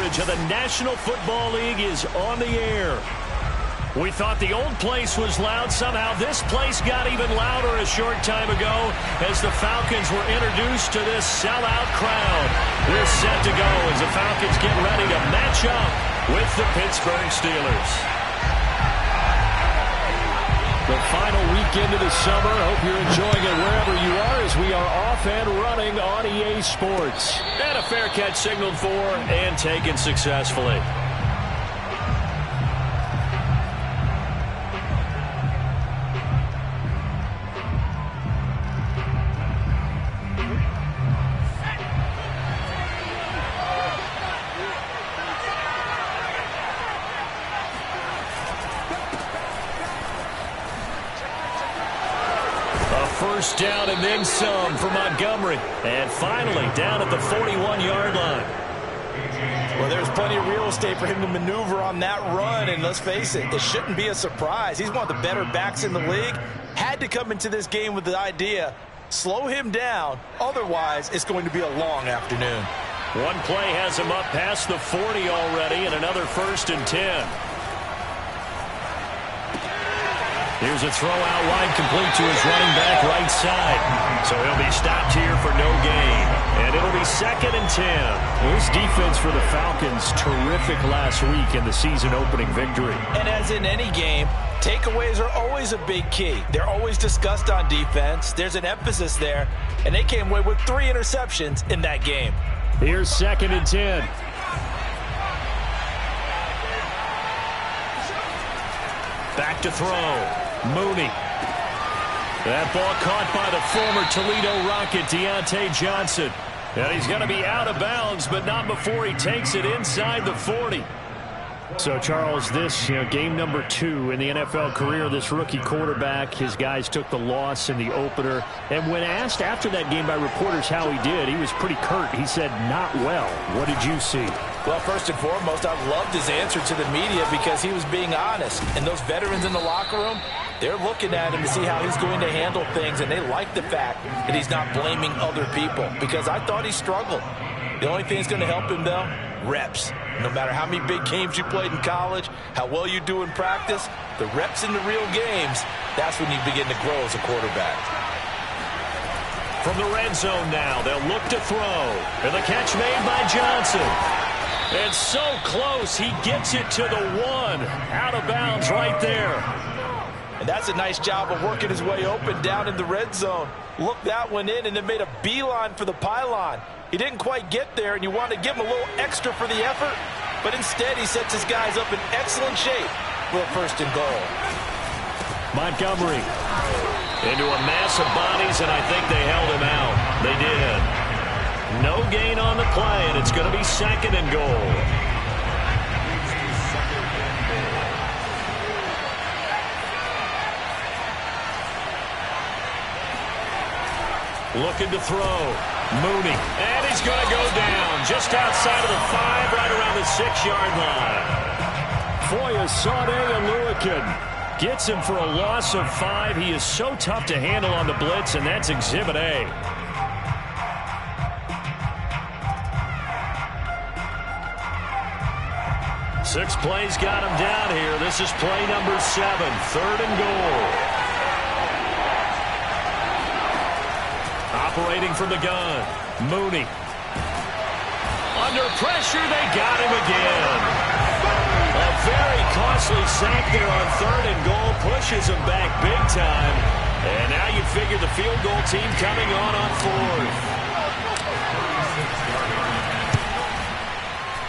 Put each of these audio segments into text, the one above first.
coverage of the National Football League is on the air. We thought the old place was loud. Somehow this place got even louder a short time ago as the Falcons were introduced to this sellout crowd. They're set to go as the Falcons get ready to match up with the Pittsburgh Steelers. The final weekend of the summer. Hope you're enjoying it wherever you are as we are off and running on EA Sports. And a fair catch signaled for and taken successfully. First down and then some for Montgomery. And finally down at the 41-yard line. Well, there's plenty of real estate for him to maneuver on that run. And let's face it, it shouldn't be a surprise. He's one of the better backs in the league. Had to come into this game with the idea, slow him down. Otherwise, it's going to be a long afternoon. One play has him up past the 40 already and another 1st and 10. Here's a throw out wide, complete to his running back right side. So he'll be stopped here for no gain. And it'll be 2nd and 10. This defense for the Falcons, terrific last week in the season-opening victory. And as in any game, takeaways are always a big key. They're always discussed on defense. There's an emphasis there. And they came away with 3 interceptions in that game. Here's 2nd and 10. Back to throw. Mooney. That ball caught by the former Toledo Rocket, Deontay Johnson. And he's going to be out of bounds, but not before he takes it inside the 40. So, Charles, this game number 2 in the NFL career, this rookie quarterback, his guys took the loss in the opener. And when asked after that game by reporters how he did, he was pretty curt. He said, not well. What did you see? Well, first and foremost, I loved his answer to the media because he was being honest. And those veterans in the locker room, they're looking at him to see how he's going to handle things, and they like the fact that he's not blaming other people because I thought he struggled. The only thing that's going to help him, though, reps. No matter how many big games you played in college, how well you do in practice, the reps in the real games, that's when you begin to grow as a quarterback. From the red zone now, they'll look to throw. And the catch made by Johnson. And so close, he gets it to the 1. Out of bounds right there. And that's a nice job of working his way open down in the red zone. Looked that one in and then made a beeline for the pylon. He didn't quite get there, and you want to give him a little extra for the effort, but instead he sets his guys up in excellent shape for a 1st and goal. Montgomery into a mass of bodies, and I think they held him out. They did. No gain on the play, and it's going to be 2nd and goal. Looking to throw. Mooney. And he's going to go down just outside of the 5, right around the 6-yard line. Foya, Sade, and Lurican gets him for a loss of 5. He is so tough to handle on the blitz, and that's Exhibit A. Six plays got him down here. This is play number 7, 3rd and goal. Operating from the gun, Mooney. Under pressure, they got him again. A very costly sack there on 3rd and goal, pushes him back big time. And now you figure the field goal team coming on 4th.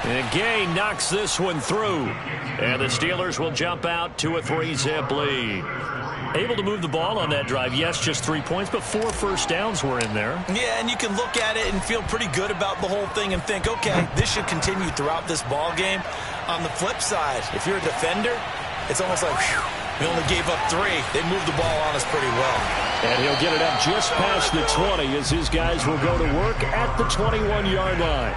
And Gay knocks this one through. And the Steelers will jump out to a 3-zip lead. Able to move the ball on that drive. Yes, just 3 points, but 4 first downs were in there. Yeah, and you can look at it and feel pretty good about the whole thing and think, okay, this should continue throughout this ball game. On the flip side, if you're a defender, it's almost like, whew, we only gave up 3. They moved the ball on us pretty well. And he'll get it up just past the 20 as his guys will go to work at the 21-yard line.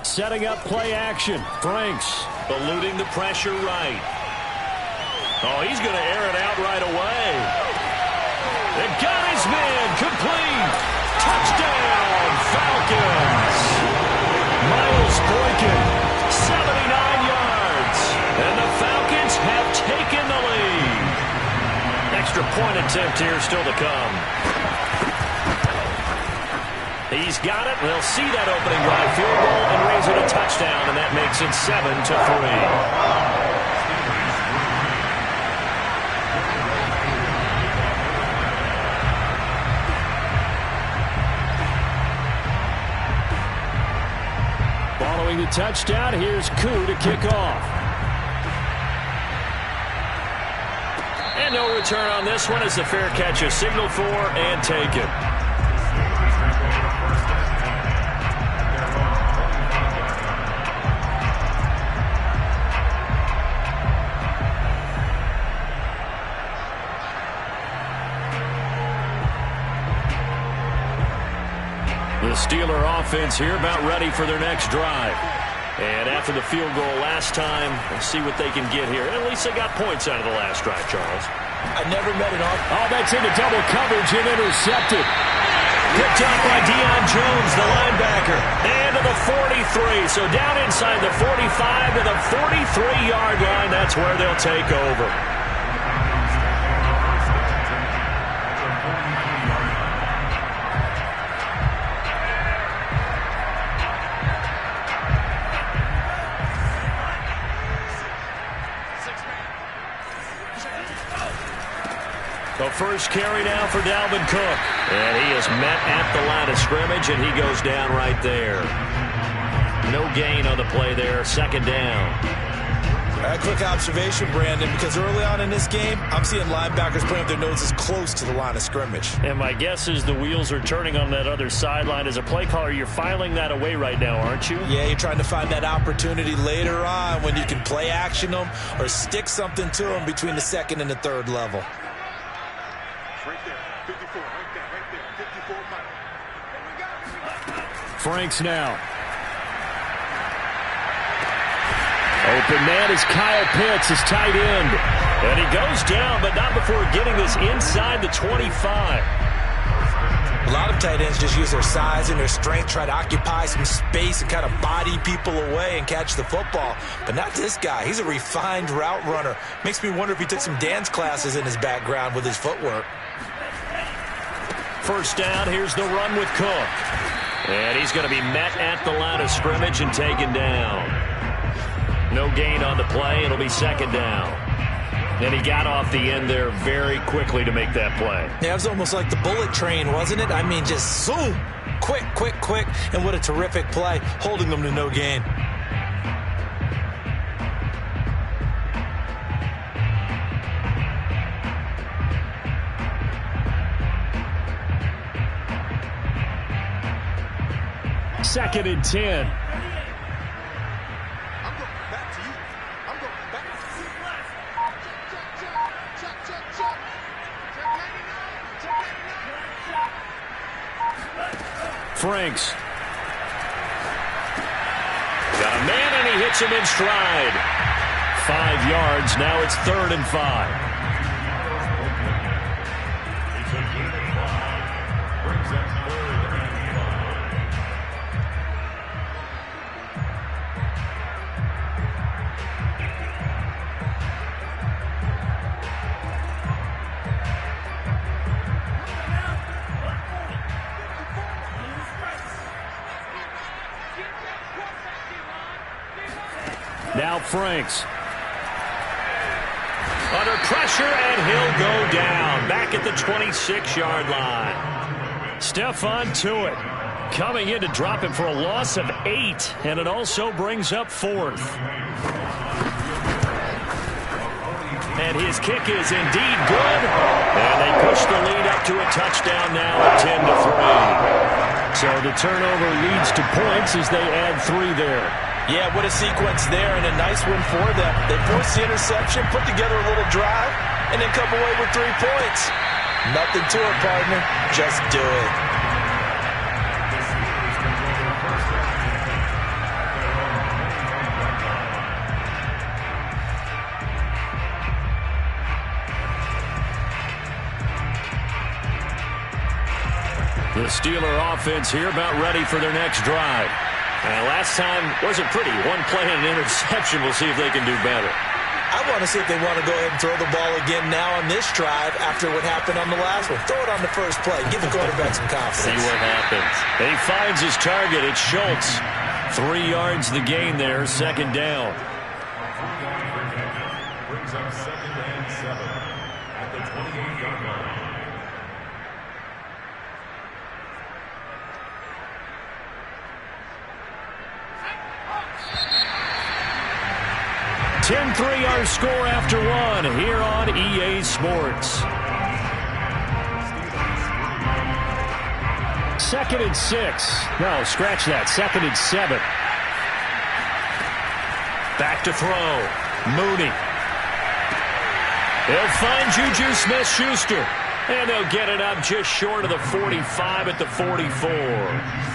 Setting up play action. Franks eluding the pressure right. Oh, he's going to air it out right away. They got his man. Complete. Touchdown, Falcons. Miles Boykin, 79 yards. And the Falcons have taken the lead. Extra point attempt here still to come. He's got it. They'll see that opening drive field goal and raise it a touchdown, and that makes it 7-3. Following the touchdown, here's Koo to kick off. And no return on this one as the fair catch is signaled for and taken. The Steeler offense here about ready for their next drive. And after the field goal last time, we'll see what they can get here. At least they got points out of the last drive, Charles. I never met an offense. Oh, that's into double coverage and intercepted. Picked up by Deion Jones, the linebacker. And to the 43. So down inside the 45 to the 43-yard line. That's where they'll take over. The first carry now for Dalvin Cook. And he is met at the line of scrimmage, and he goes down right there. No gain on the play there. Second down. A quick observation, Brandon, because early on in this game, I'm seeing linebackers putting their noses close to the line of scrimmage. And my guess is the wheels are turning on that other sideline. As a play caller, you're filing that away right now, aren't you? Yeah, you're trying to find that opportunity later on when you can play action them or stick something to them between the second and the third level. Right there, 54, right there, 54 Mike. Franks now. Open man is Kyle Pitts, his tight end. And he goes down, but not before getting this inside the 25. A lot of tight ends just use their size and their strength, try to occupy some space and kind of body people away and catch the football. But not this guy. He's a refined route runner. Makes me wonder if he took some dance classes in his background with his footwork. First down, here's the run with Cook. And he's going to be met at the line of scrimmage and taken down. No gain on the play. It'll be second down. And he got off the end there very quickly to make that play. Yeah, it was almost like the bullet train, wasn't it? I mean, just zoom. Quick, quick, quick. And what a terrific play, holding them to no gain. Second and 10. I'm going back to you. I'm going back to you. Check. Franks. Got a man and he hits him in stride. 5 yards. Now it's 3rd and 5. Now Franks. Under pressure, and he'll go down. Back at the 26-yard line. Stephon Tuitt coming in to drop him for a loss of 8. And it also brings up 4th. And his kick is indeed good. And they push the lead up to a touchdown now at 10-3. So the turnover leads to points as they add 3 there. Yeah, what a sequence there, and a nice win for them. They forced the interception, put together a little drive, and then come away with 3 points. Nothing to it, partner. Just do it. The Steeler offense here about ready for their next drive. And last time wasn't pretty. One play and an interception. We'll see if they can do better. I want to see if they want to go ahead and throw the ball again now on this drive after what happened on the last one. Throw it on the first play. Give the quarterback some confidence. See what happens. He finds his target. It's Schultz. 3 yards the gain there. Second down. Brings up 2nd and 7 at the 28-yard line. Our score after 1 here on EA Sports. 2nd and 6. No, scratch that. 2nd and 7. Back to throw. Mooney. They'll find Juju Smith-Schuster. And they'll get it up just short of the 45 at the 44.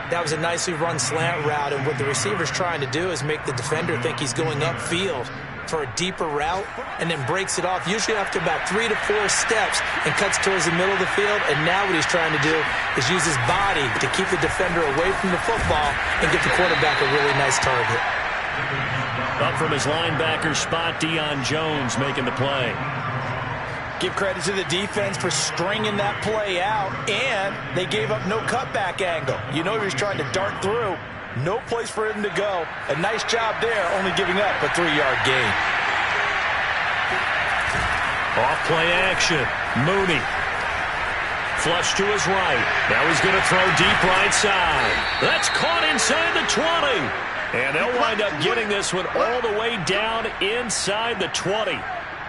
That was a nicely run slant route, and what the receiver's trying to do is make the defender think he's going upfield for a deeper route and then breaks it off, usually after about 3 to 4 steps, and cuts towards the middle of the field. And now what he's trying to do is use his body to keep the defender away from the football and give the quarterback a really nice target. Up from his linebacker spot, Deion Jones making the play. Give credit to the defense for stringing that play out, and they gave up no cutback angle. You know he was trying to dart through. No place for him to go. A nice job there, only giving up a 3-yard gain. Off play action. Mooney. Flush to his right. Now he's going to throw deep right side. That's caught inside the 20. And they'll wind up getting this one all the way down inside the 20.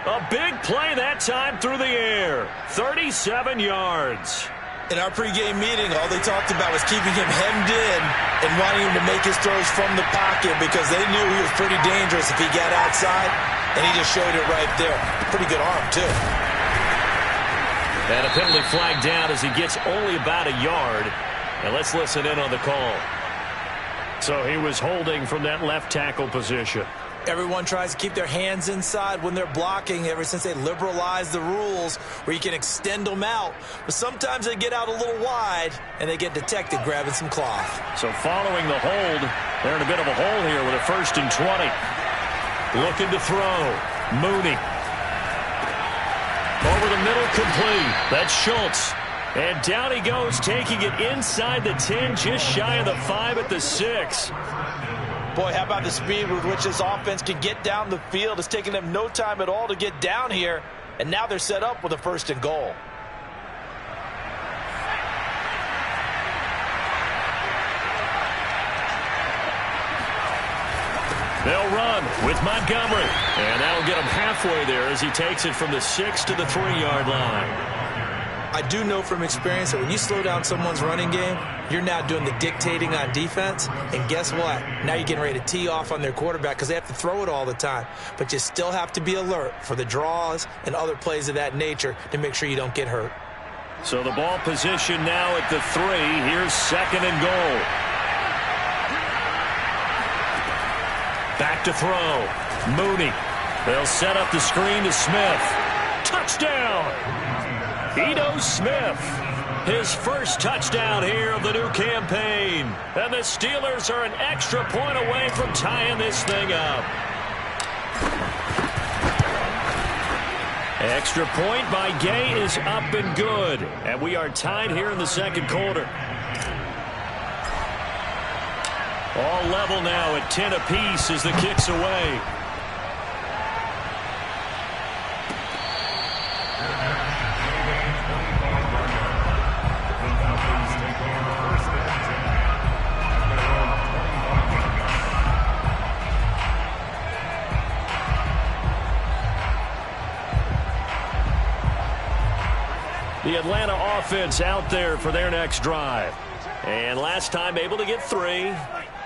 A big play that time through the air. 37 yards. In our pregame meeting, all they talked about was keeping him hemmed in and wanting him to make his throws from the pocket because they knew he was pretty dangerous if he got outside, and he just showed it right there. Pretty good arm, too. And a penalty flag down as he gets only about a yard. And let's listen in on the call. So he was holding from that left tackle position. Everyone tries to keep their hands inside when they're blocking ever since they liberalized the rules where you can extend them out. But sometimes they get out a little wide and they get detected grabbing some cloth. So following the hold, they're in a bit of a hole here with a 1st and 20. Looking to throw. Mooney. Over the middle, complete. That's Schultz. And down he goes, taking it inside the 10, just shy of the 5 at the 6. Boy, how about the speed with which this offense can get down the field? It's taken them no time at all to get down here, and now they're set up with a 1st and goal. They'll run with Montgomery, and that'll get him halfway there as he takes it from the 6 to the 3-yard line. I do know from experience that when you slow down someone's running game, you're now doing the dictating on defense. And guess what? Now you're getting ready to tee off on their quarterback because they have to throw it all the time. But you still have to be alert for the draws and other plays of that nature to make sure you don't get hurt. So the ball position now at the 3. Here's 2nd and goal. Back to throw. Mooney. They'll set up the screen to Smith. Touchdown! Ito Smith, his first touchdown here of the new campaign. And the Steelers are an extra point away from tying this thing up. Extra point by Gay is up and good. And we are tied here in the 2nd quarter. All level now at 10 apiece as the kick's away. The Atlanta offense out there for their next drive. And last time able to get 3.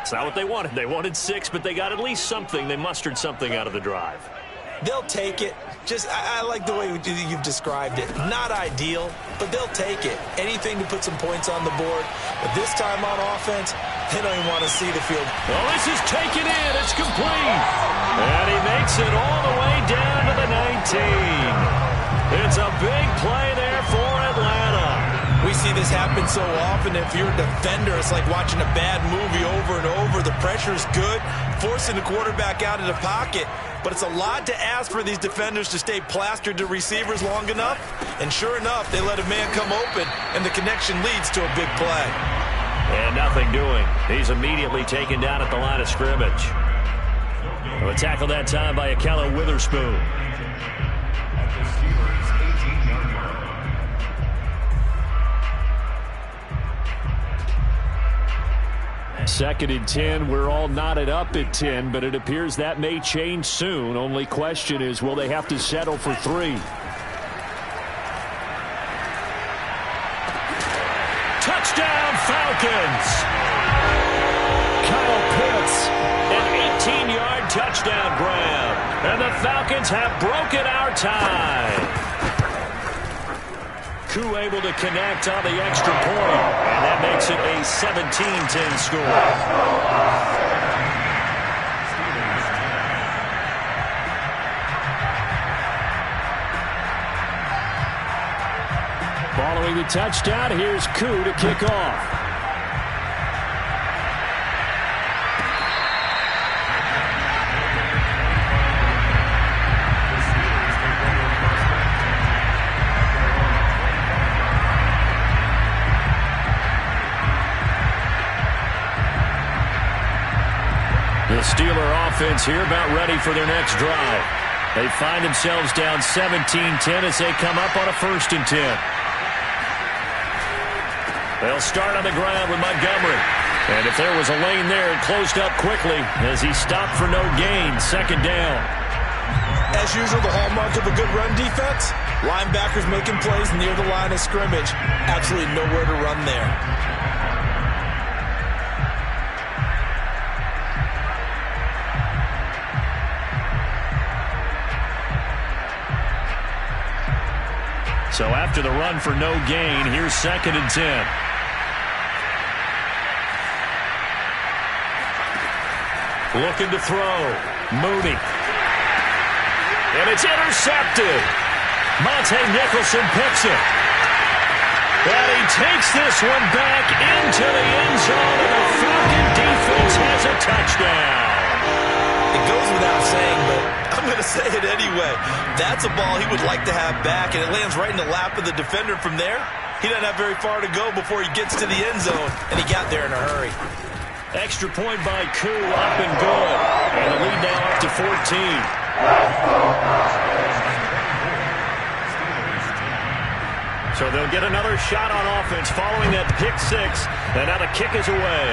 It's not what they wanted. They wanted 6, but they got at least something. They mustered something out of the drive. They'll take it. I like the way you've described it. Not ideal, but they'll take it. Anything to put some points on the board. But this time on offense, they don't even want to see the field. Well, this is taken in. It's complete. And he makes it all the way down to the 19. It's a big play there for Atlanta. We see this happen so often. If you're a defender, it's like watching a bad movie over and over. The pressure's good, forcing the quarterback out of the pocket. But it's a lot to ask for these defenders to stay plastered to receivers long enough. And sure enough, they let a man come open, and the connection leads to a big play. And nothing doing. He's immediately taken down at the line of scrimmage. A tackle that time by Akello Witherspoon. At the Steelers' 18-yard line. Second and 10. We're all knotted up at 10, but it appears that may change soon. Only question is, will they have to settle for 3? Touchdown, Falcons! Kyle Pitts, an 18-yard touchdown grab. And the Falcons have broken our tie. Koo able to connect on the extra point, and that makes it a 17-10 score. Following the touchdown, here's Koo to kick off. The Steeler offense here about ready for their next drive. They find themselves down 17-10 as they come up on a 1st and 10. They'll start on the ground with Montgomery. And if there was a lane there, it closed up quickly as he stopped for no gain. 2nd down. As usual, the hallmark of a good run defense, linebackers making plays near the line of scrimmage. Absolutely nowhere to run there. So after the run for no gain, here's 2nd and 10. Looking to throw. Mooney. And it's intercepted. Monte Nicholson picks it. And he takes this one back into the end zone, and the Falcon defense has a touchdown. It goes without saying, but I'm going to say it anyway. That's a ball he would like to have back, and it lands right in the lap of the defender from there. He doesn't have very far to go before he gets to the end zone, and he got there in a hurry. Extra point by Koo, up and good. And the lead now up to 14. So they'll get another shot on offense following that pick 6, and now the kick is away.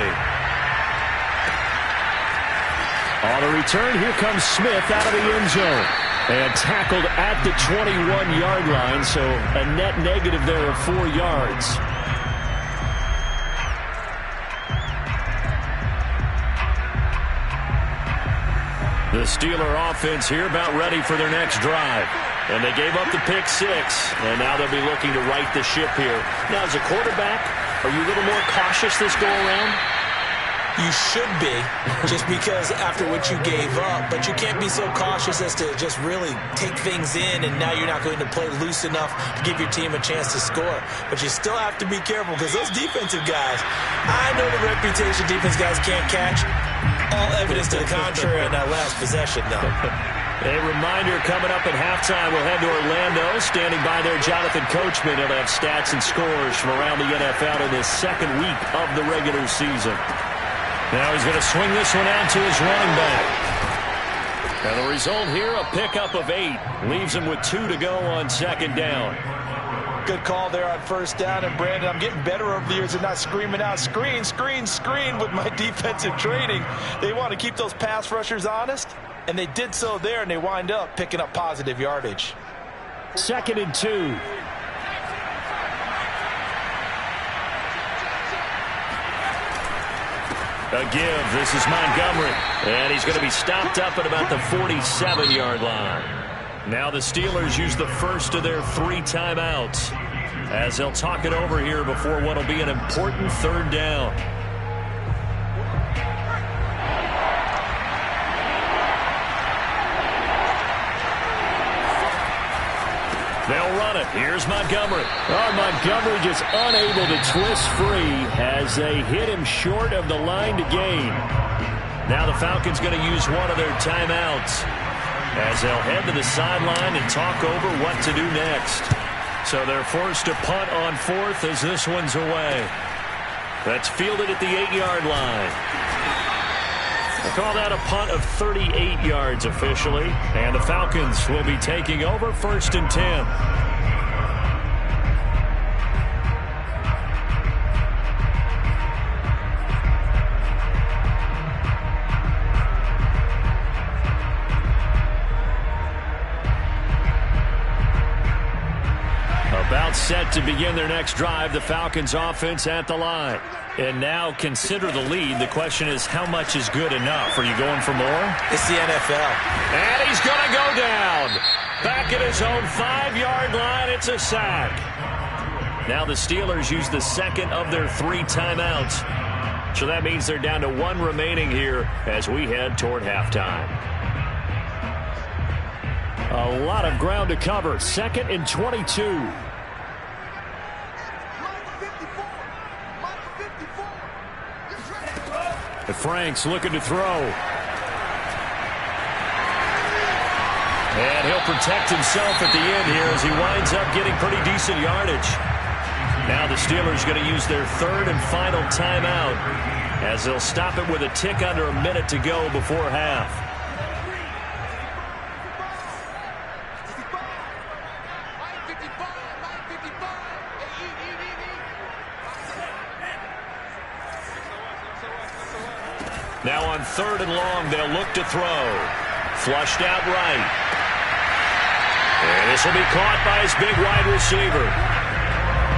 On the return, here comes Smith out of the end zone. And tackled at the 21-yard line, so a net negative there of 4 yards. The Steeler offense here about ready for their next drive. And they gave up the pick 6, and now they'll be looking to right the ship here. Now, as a quarterback, are you a little more cautious this go-around? You should be, just because after what you gave up, but you can't be so cautious as to just really take things in, and now you're not going to play loose enough to give your team a chance to score. But you still have to be careful, because those defensive guys, I know the reputation defense guys can't catch. All evidence to the contrary on that last possession, though. A reminder coming up at halftime, we'll head to Orlando. Standing by there, Jonathan Coachman. He'll have stats and scores from around the NFL in this 2nd week of the regular season. Now he's going to swing this one out to his running back. And the result here, a pickup of 8. Leaves him with 2 to go on 2nd down. Good call there on 1st down. And, Brandon, I'm getting better over the years and not screaming out, screen, screen, screen with my defensive training. They want to keep those pass rushers honest, and they did so there, and they wind up picking up positive yardage. 2nd and 2. A give. This is Montgomery. And he's going to be stopped up at about the 47-yard line. Now the Steelers use the first of their 3 timeouts as they'll talk it over here before what will be an important 3rd down. They'll run it. Here's Montgomery. Oh, Montgomery just unable to twist free as they hit him short of the line to gain. Now the Falcons going to use one of their timeouts as they'll head to the sideline and talk over what to do next. So they're forced to punt on 4th as this one's away. That's fielded at the 8-yard line. They call that a punt of 38 yards officially. And the Falcons will be taking over 1st and 10. About set to begin their next drive, the Falcons offense at the line. And now consider the lead. The question is, how much is good enough? Are you going for more? It's the NFL. And he's going to go down. Back at his own 5-yard line, it's a sack. Now the Steelers use the second of their 3 timeouts. So that means they're down to 1 remaining here as we head toward halftime. A lot of ground to cover. 2nd and 22. Frank's looking to throw. And he'll protect himself at the end here as he winds up getting pretty decent yardage. Now the Steelers going to use their 3rd and final timeout as they'll stop it with a tick under a minute to go before half. Now on 3rd and long, they'll look to throw. Flushed out right. And this will be caught by his big wide receiver.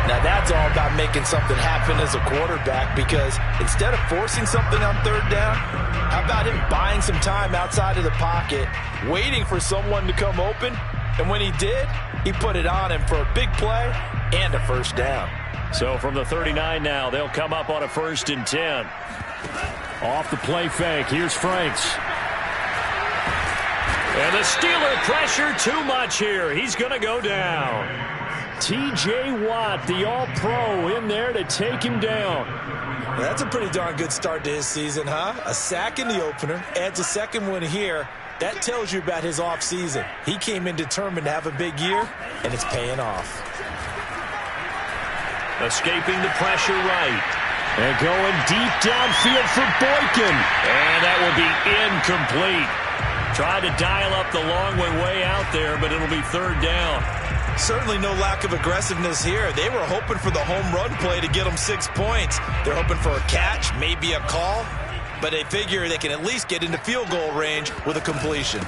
Now that's all about making something happen as a quarterback, because instead of forcing something on 3rd down, how about him buying some time outside of the pocket, waiting for someone to come open, and when he did, he put it on him for a big play and a 1st down. So from the 39 now, they'll come up on a 1st and 10. Off the play fake, here's Franks. And the Steeler pressure too much here. He's going to go down. T.J. Watt, the All-Pro, in there to take him down. Well, that's a pretty darn good start to his season, huh? A sack in the opener, adds a 2nd one here. That tells you about his offseason. He came in determined to have a big year, and it's paying off. Escaping the pressure right. And going deep downfield for Boykin. And that will be incomplete. Tried to dial up the long one way out there, but it'll be 3rd down. Certainly no lack of aggressiveness here. They were hoping for the home run play to get them 6 points. They're hoping for a catch, maybe a call, but they figure they can at least get into field goal range with a completion.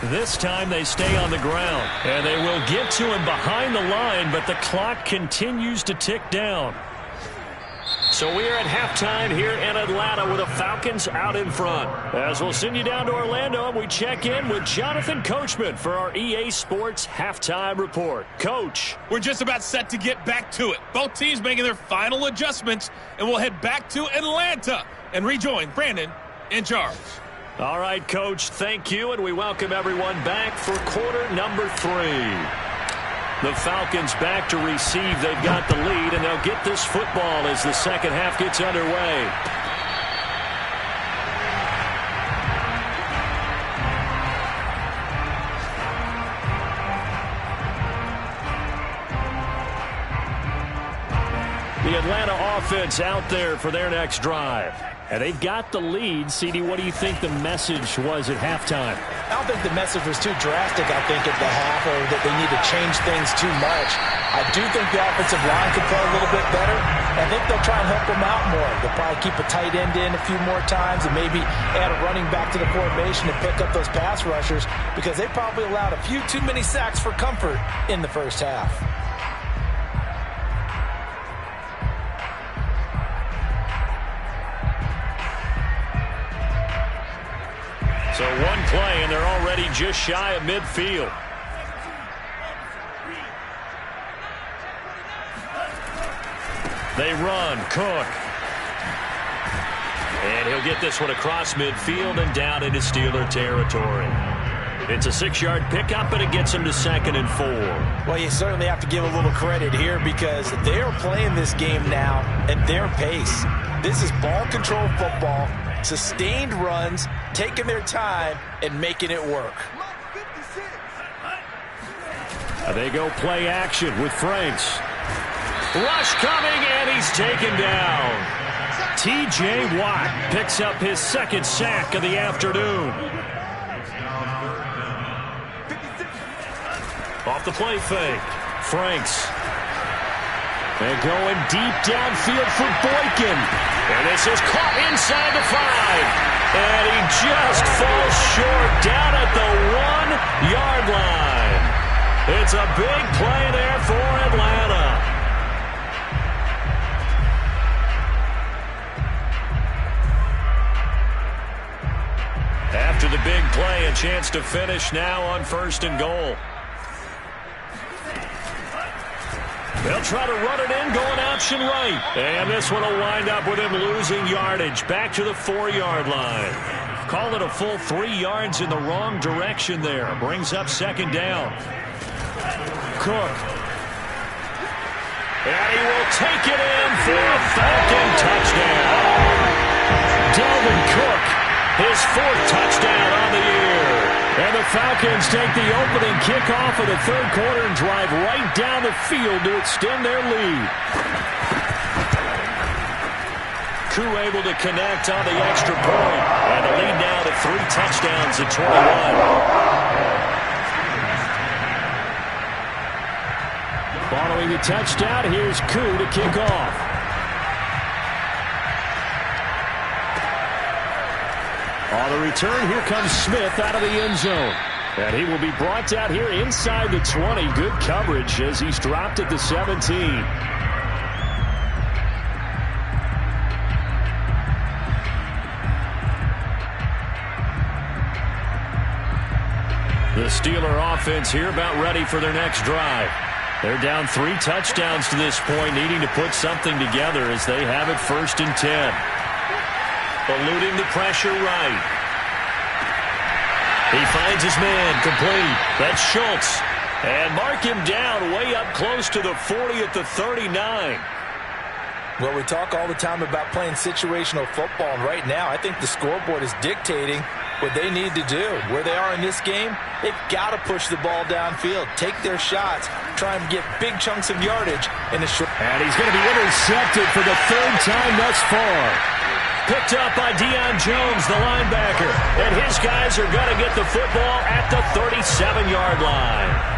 This time they stay on the ground, and they will get to him behind the line, but the clock continues to tick down. So we are at halftime here in Atlanta with the Falcons out in front. As we'll send you down to Orlando, and we check in with Jonathan Coachman for our EA Sports Halftime Report. Coach. We're just about set to get back to it. Both teams making their final adjustments, and we'll head back to Atlanta and rejoin Brandon in charge. All right, Coach, thank you, and we welcome everyone back for quarter number 3. The Falcons back to receive. They've got the lead, and they'll get this football as the second half gets underway. The Atlanta offense out there for their next drive. And they've got the lead. CD, what do you think the message was at halftime? I don't think the message was too drastic, I think, at the half, or that they need to change things too much. I do think the offensive line could play a little bit better. I think they'll try and help them out more. They'll probably keep a tight end in a few more times and maybe add a running back to the formation to pick up those pass rushers, because they probably allowed a few too many sacks for comfort in the first half. play, and they're already just shy of midfield. They run. Cook. And he'll get this one across midfield and down into Steeler territory. It's a 6-yard pickup, and it gets him to 2nd and 4. Well, you certainly have to give a little credit here because they are playing this game now at their pace. This is ball control football, sustained runs, taking their time, and making it work. They go play action with Franks. Rush coming, and he's taken down. T.J. Watt picks up his 2nd sack of the afternoon. Off the play fake. Franks. And going deep downfield for Boykin. And this is caught inside the 5. And he just falls short down at the 1-yard line. It's a big play there for Atlanta. After the big play, a chance to finish now on 1st and goal. They'll try to run it in, going option right. And this one will wind up with him losing yardage back to the 4-yard line. Call it a full 3 yards in the wrong direction there. Brings up 2nd down. Cook. And he will take it in for a Falcon touchdown. Dalvin Cook, his 4th touchdown on the year. And the Falcons take the opening kickoff of the 3rd quarter and drive right down the field to extend their lead. Koo able to connect on the extra point. And the lead now to 3 touchdowns at 21. Following the touchdown, here's Koo to kick off. On the return, here comes Smith out of the end zone. And he will be brought down here inside the 20. Good coverage as he's dropped at the 17. The Steeler offense here about ready for their next drive. They're down 3 touchdowns to this point, needing to put something together as they have it 1st and 10. Eluding the pressure right. He finds his man complete. That's Schultz. And mark him down way up close to the 40 at the 39. Well, we talk all the time about playing situational football, and right now I think the scoreboard is dictating what they need to do. Where they are in this game, they've got to push the ball downfield, take their shots, try and get big chunks of yardage in the short. And he's going to be intercepted for the 3rd time thus far. Picked up by Deion Jones, the linebacker. And his guys are going to get the football at the 37-yard line.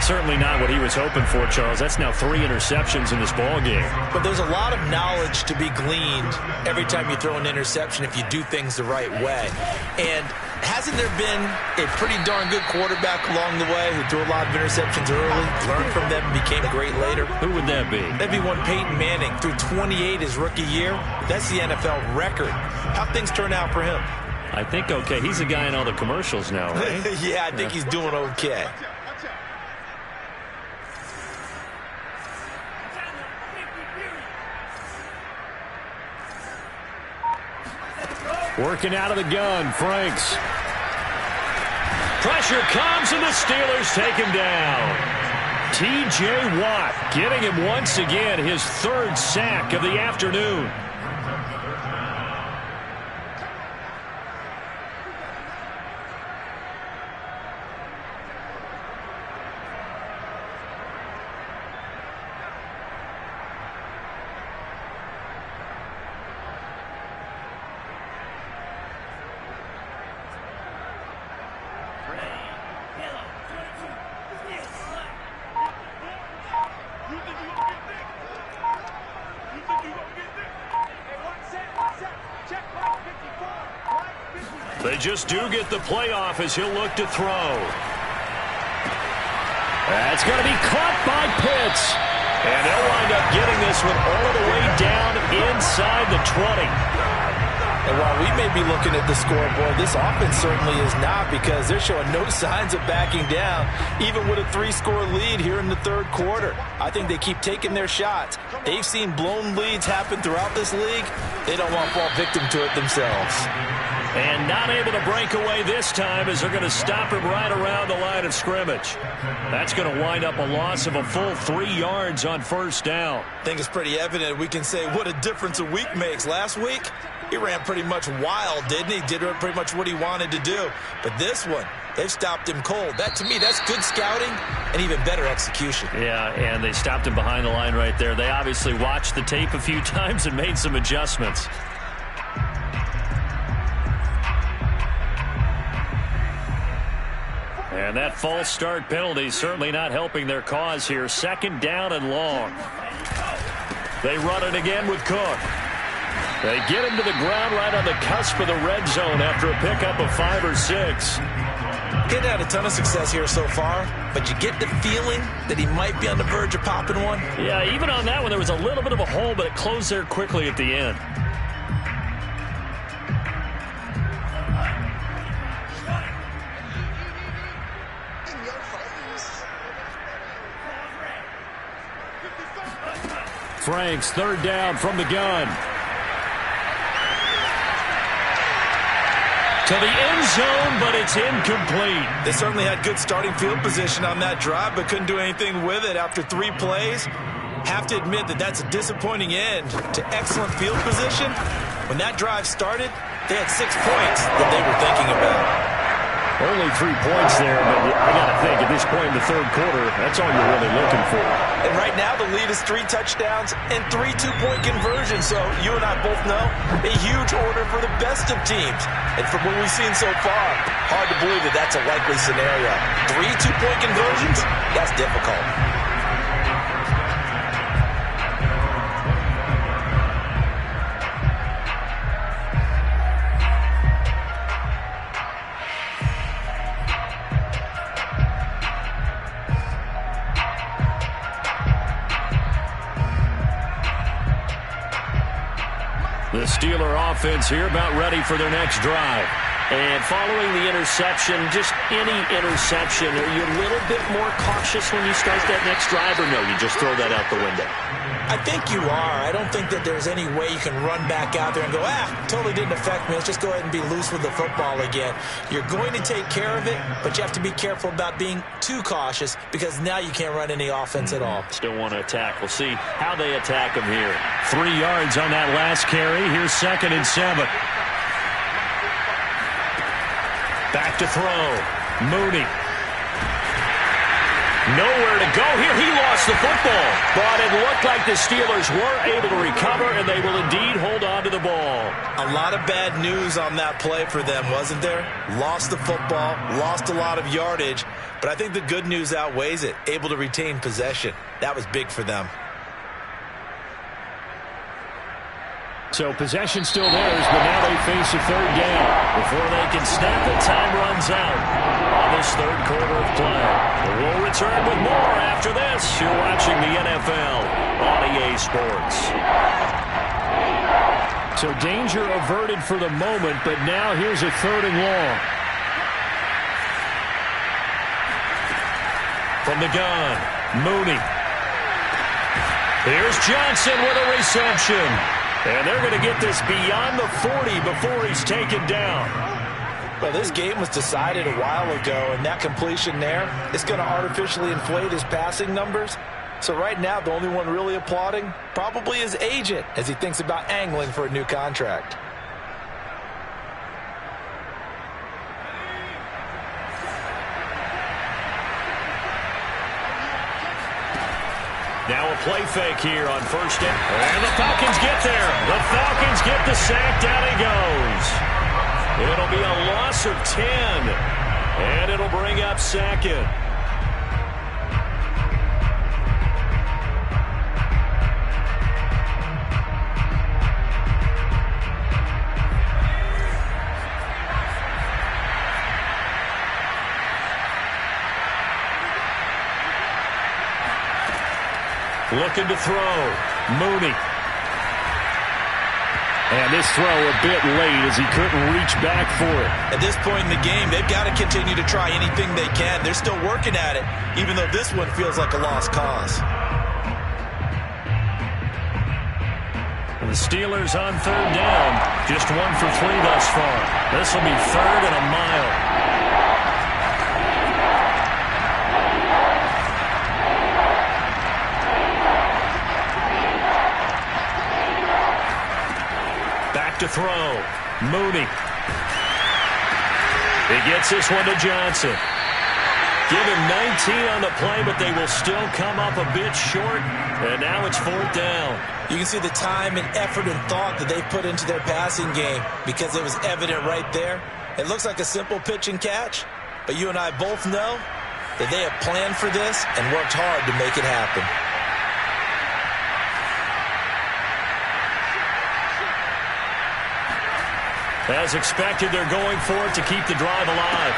Certainly not what he was hoping for, Charles. That's now 3 interceptions in this ball game. But there's a lot of knowledge to be gleaned every time you throw an interception if you do things the right way. And hasn't there been a pretty darn good quarterback along the way who threw a lot of interceptions early, learned from them, became great later? Who would that be? That'd be one Peyton Manning. Threw 28 his rookie year. That's the NFL record. How'd things turn out for him? I think okay. He's the guy in all the commercials now, right? Yeah, I think he's doing okay. Working out of the gun, Franks. Pressure comes, and the Steelers take him down. T.J. Watt getting him once again his 3rd sack of the afternoon. They just do get the playoff as he'll look to throw. That's going to be caught by Pitts. And they'll wind up getting this one all the way down inside the 20. And while we may be looking at the scoreboard, this offense certainly is not, because they're showing no signs of backing down, even with a 3-score lead here in the third quarter. I think they keep taking their shots. They've seen blown leads happen throughout this league. They don't want to fall victim to it themselves. And not able to break away this time, as they're going to stop him right around the line of scrimmage. That's going to wind up a loss of a full 3 yards on first down. I think it's pretty evident. We can say what a difference a week makes. Last week, he ran pretty much wild, didn't he? Did pretty much what he wanted to do. But this one, they've stopped him cold. That, to me, that's good scouting and even better execution. Yeah, and they stopped him behind the line right there. They obviously watched the tape a few times and made some adjustments. And that false start penalty certainly not helping their cause here. Second down and long. They run it again with Cook. They get him to the ground right on the cusp of the red zone after a pickup of 5 or 6. Getting had a ton of success here so far, but you get the feeling that he might be on the verge of popping one. Yeah, even on that one, there was a little bit of a hole, but it closed there quickly at the end. Franks, third down from the gun. To the end zone, but it's incomplete. They certainly had good starting field position on that drive, but couldn't do anything with it after 3 plays. Have to admit that that's a disappointing end to excellent field position. When that drive started, they had 6 points that they were thinking about. Only 3 points there, but I got to think at this point in the third quarter, that's all you're really looking for. And right now the lead is 3 touchdowns and 3 two-point conversions. So you and I both know a huge order for the best of teams. And from what we've seen so far, hard to believe that that's a likely scenario. 3 two-point conversions? That's difficult. The Steeler offense here about ready for their next drive. And following the interception, just any interception, are you a little bit more cautious when you start that next drive, or no, you just throw that out the window? I think you are. I don't think that there's any way you can run back out there and go, totally didn't affect me. Let's just go ahead and be loose with the football again. You're going to take care of it, but you have to be careful about being too cautious, because now you can't run any offense at all. Still want to attack. We'll see how they attack them here. 3 yards on that last carry. Here's 2nd and 7. Back to throw. Mooney. Nowhere to go here. He lost the football. But it looked like the Steelers were able to recover, and they will indeed hold on to the ball. A lot of bad news on that play for them, wasn't there? Lost the football, lost a lot of yardage, but I think the good news outweighs it. Able to retain possession. That was big for them. So possession still theirs, but now they face a third down. Before they can snap it, time runs out on this third quarter of play. We'll return with more after this. You're watching the NFL on EA Sports. So danger averted for the moment, but now here's a 3rd and long. From the gun, Mooney. Here's Johnson with a reception. And they're going to get this beyond the 40 before he's taken down. Well, this game was decided a while ago, and that completion there is going to artificially inflate his passing numbers. So right now, the only one really applauding probably his agent as he thinks about angling for a new contract. Now a play fake here on 1st down. And the Falcons get there. The Falcons get the sack. Down he goes. It'll be a loss of 10. And it'll bring up 2nd. Looking to throw. Mooney. And this throw a bit late as he couldn't reach back for it. At this point in the game, they've got to continue to try anything they can. They're still working at it, even though this one feels like a lost cause. And the Steelers on third down. Just 1 for 3 thus far. This will be 3rd and a mile. To throw. Mooney. He gets this one to Johnson. Give him 19 on the play, but they will still come up a bit short. And now it's 4th down. You can see the time and effort and thought that they put into their passing game because it was evident right there. It looks like a simple pitch and catch, but you and I both know that they have planned for this and worked hard to make it happen. As expected, they're going for it to keep the drive alive.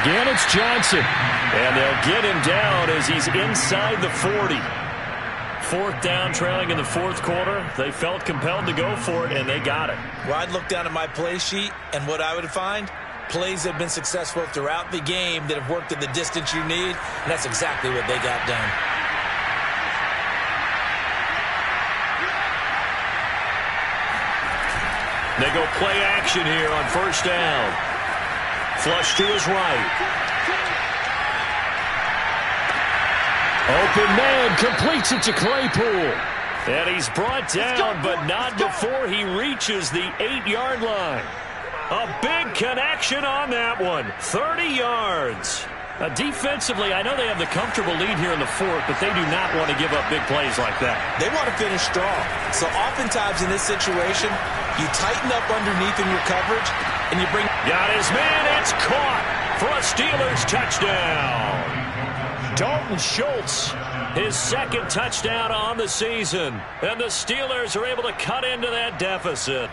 Again, it's Johnson. And they'll get him down as he's inside the 40. 4th down, trailing in the 4th quarter. They felt compelled to go for it, and they got it. Well, I'd look down at my play sheet, and what I would find, plays that have been successful throughout the game that have worked at the distance you need, and that's exactly what they got done. They go play action here on 1st down. Flush to his right. Open man completes it to Claypool. And he's brought down, but not before he reaches the 8-yard line. A big connection on that one. 30 yards. Defensively, I know they have the comfortable lead here in the 4th, but they do not want to give up big plays like that. They want to finish strong. So oftentimes in this situation, you tighten up underneath in your coverage, and you bring... Got his man. It's caught for a Steelers touchdown. Dalton Schultz, his 2nd touchdown on the season. And the Steelers are able to cut into that deficit.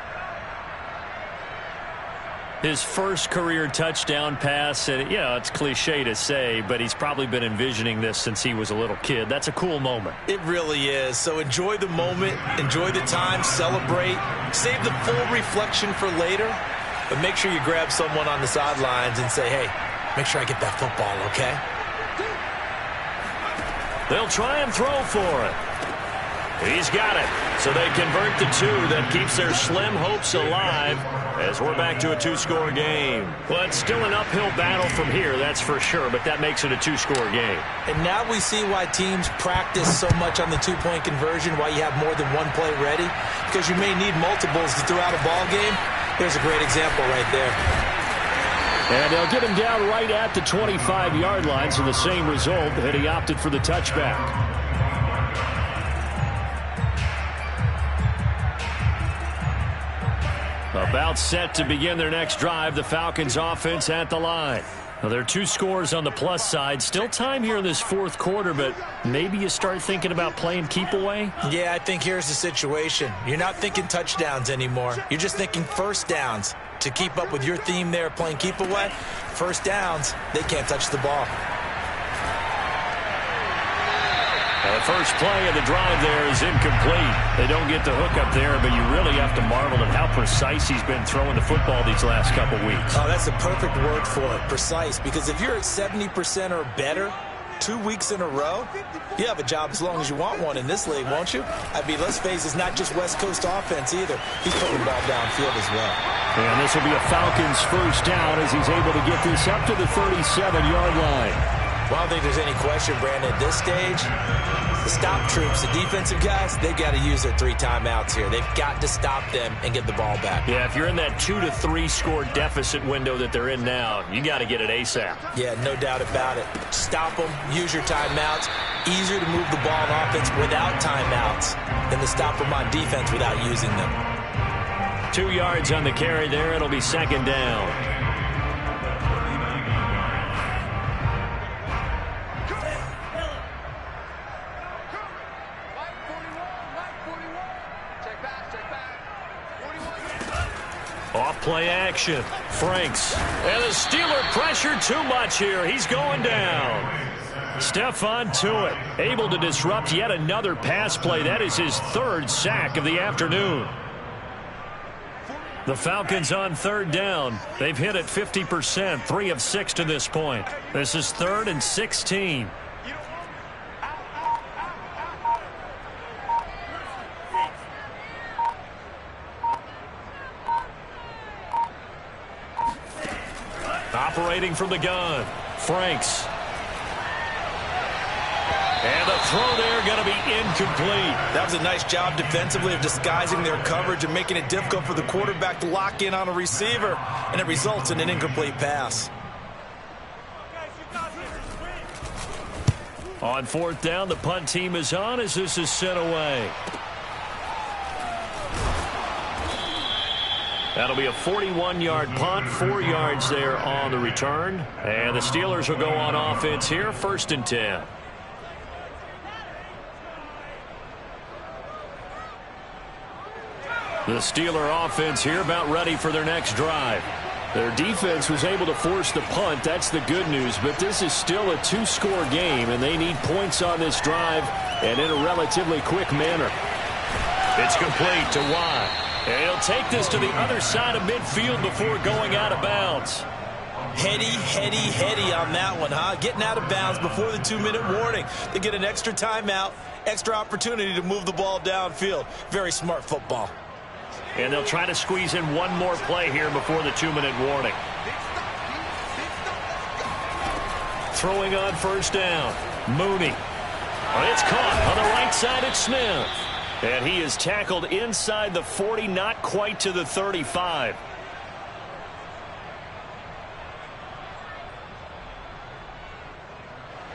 His first career touchdown pass, and it's cliche to say, but he's probably been envisioning this since he was a little kid. That's a cool moment. It really is. So enjoy the moment, enjoy the time, celebrate, save the full reflection for later, but make sure you grab someone on the sidelines and say, hey, make sure I get that football, okay? They'll try and throw for it. He's got it. So they convert the 2. That keeps their slim hopes alive as we're back to a 2-score game. Well, it's still an uphill battle from here, that's for sure, but that makes it a 2-score game. And now we see why teams practice so much on the 2-point conversion, why you have more than one play ready, because you may need multiples to throw out a ball game. There's a great example right there. And they'll get him down right at the 25-yard line, so the same result, and he opted for the touchback. About set to begin their next drive, the Falcons offense at the line. Well, there are 2 scores on the plus side. Still time here in this 4th quarter, but maybe you start thinking about playing keep away? Yeah, I think here's the situation. You're not thinking touchdowns anymore. You're just thinking 1st downs. To keep up with your theme there, playing keep away, 1st downs, they can't touch the ball. The first play of the drive there is incomplete. They don't get the hook up there, but you really have to marvel at how precise he's been throwing the football these last couple weeks. Oh, that's the perfect word for it, precise, because if you're at 70% or better 2 weeks in a row, you have a job as long as you want one in this league, won't you? I mean, let's face it, it's not just West Coast offense either. He's putting the ball downfield as well. And this will be a Falcons 1st down as he's able to get this up to the 37-yard line. Well, I don't think there's any question, Brandon, at this stage, the stop troops, the defensive guys, they've got to use their 3 timeouts here. They've got to stop them and get the ball back. Yeah, if you're in that 2 to 3 score deficit window that they're in now, you got to get it ASAP. Yeah, no doubt about it. Stop them, use your timeouts. Easier to move the ball on offense without timeouts than to stop them on defense without using them. 2 yards on the carry there. It'll be 2nd down. Off play action. Franks. And the Steeler pressure too much here. He's going down. Stephon Tuitt able to disrupt yet another pass play. That is his 3rd sack of the afternoon. The Falcons on third down. They've hit it 50%, 3 of 6 to this point. This is 3rd and 16. Operating from the gun, Franks. And the throw there going to be incomplete. That was a nice job defensively of disguising their coverage and making it difficult for the quarterback to lock in on a receiver, and it results in an incomplete pass. On 4th down, the punt team is on as this is sent away. That'll be a 41-yard punt, 4 yards there on the return. And the Steelers will go on offense here, 1st and 10. The Steeler offense here about ready for their next drive. Their defense was able to force the punt. That's the good news. But this is still a 2-score game, and they need points on this drive and in a relatively quick manner. It's complete to Watt. And he'll take this to the other side of midfield before going out of bounds. Heady on that one, huh? Getting out of bounds before the 2-minute warning. They get an extra timeout, extra opportunity to move the ball downfield. Very smart football. And they'll try to squeeze in one more play here before the 2-minute warning. Throwing on 1st down. Mooney. Oh, it's caught on the right side at Smith. And he is tackled inside the 40, not quite to the 35.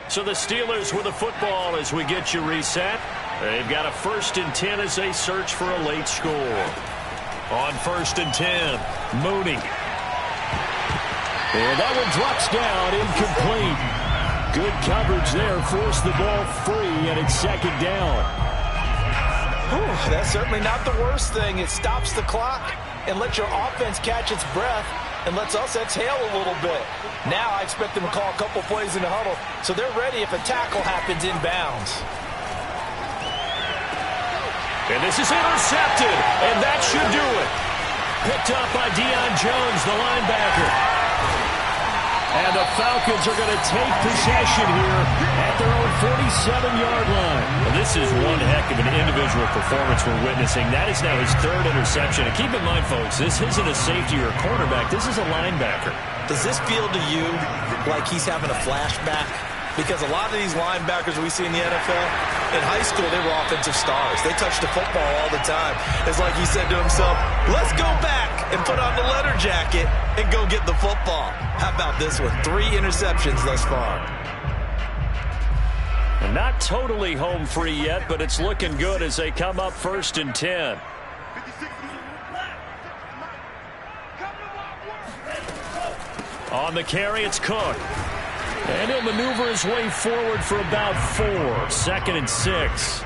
So the Steelers with the football as we get you reset. They've got a 1st and 10 as they search for a late score. On 1st and 10, Mooney. And that one drops down, incomplete. Good coverage there, forced the ball free, and it's 2nd down. Whew, that's certainly not the worst thing. It stops the clock and lets your offense catch its breath and lets us exhale a little bit. Now I expect them to call a couple plays in the huddle so they're ready if a tackle happens inbounds. And this is intercepted, and that should do it. Picked up by Deion Jones, the linebacker. And the Falcons are going to take possession here at their own 47-yard line. Well, this is one heck of an individual performance we're witnessing. That is now his 3rd interception. And keep in mind, folks, this isn't a safety or a cornerback. This is a linebacker. Does this feel to you like he's having a flashback? Because a lot of these linebackers we see in the NFL, in high school, they were offensive stars. They touched the football all the time. It's like he said to himself, let's go back and put on the leather jacket and go get the football. How about this one? 3 interceptions thus far. And not totally home free yet, but it's looking good as they come up 1st and 10. On the carry, it's Cook. And he'll maneuver his way forward for about 4. 2nd and 6. I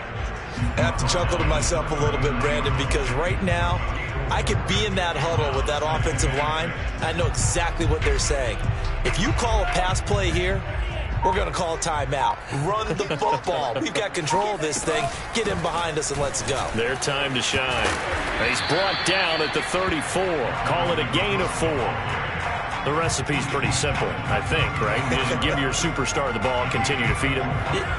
have to chuckle to myself a little bit, Brandon, because right now I could be in that huddle with that offensive line. I know exactly what they're saying. If you call a pass play here, we're going to call a timeout. Run the football. We've got control of this thing. Get in behind us and let's go. Their time to shine. He's brought down at the 34. Call it a gain of 4. The recipe's pretty simple, I think, right? You just give your superstar the ball, continue to feed him.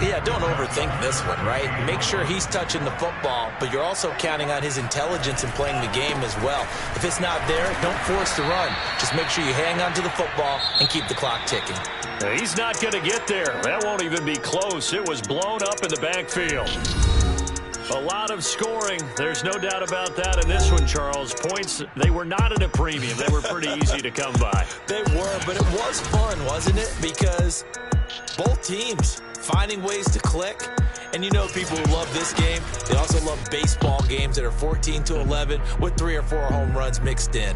Yeah, don't overthink this one, right? Make sure he's touching the football, but you're also counting on his intelligence in playing the game as well. If it's not there, don't force the run. Just make sure you hang on to the football and keep the clock ticking. He's not going to get there. That won't even be close. It was blown up in the backfield. A lot of scoring. There's no doubt about that in this one, Charles. Points, they were not at a premium. They were pretty easy to come by. They were, but it was fun, wasn't it? Because both teams finding ways to click. And you know people who love this game, they also love baseball games that are 14-11 with 3 or 4 home runs mixed in.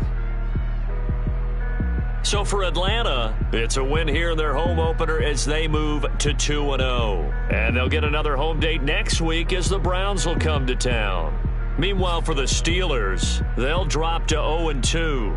So for Atlanta, it's a win here in their home opener as they move to 2-0. And they'll get another home date next week as the Browns will come to town. Meanwhile, for the Steelers, they'll drop to 0-2.